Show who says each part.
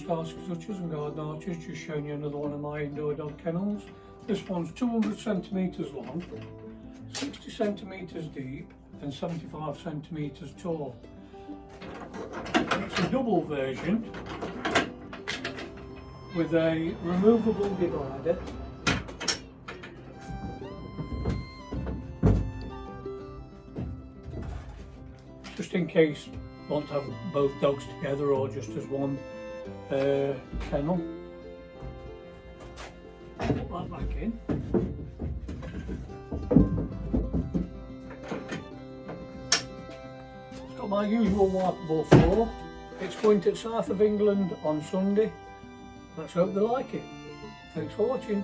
Speaker 1: Starsky Hutchers and Garden Arches, just showing you another one of my indoor dog kennels. This one's 200 centimetres long, 60 centimetres deep and 75 centimetres tall. It's a double version with a removable divider. Just in case you want to have both dogs together or just as one kennel. Put that back in. It's got my usual wipeable floor. It's going to the south of England on Sunday. Let's hope they like it. Thanks for watching.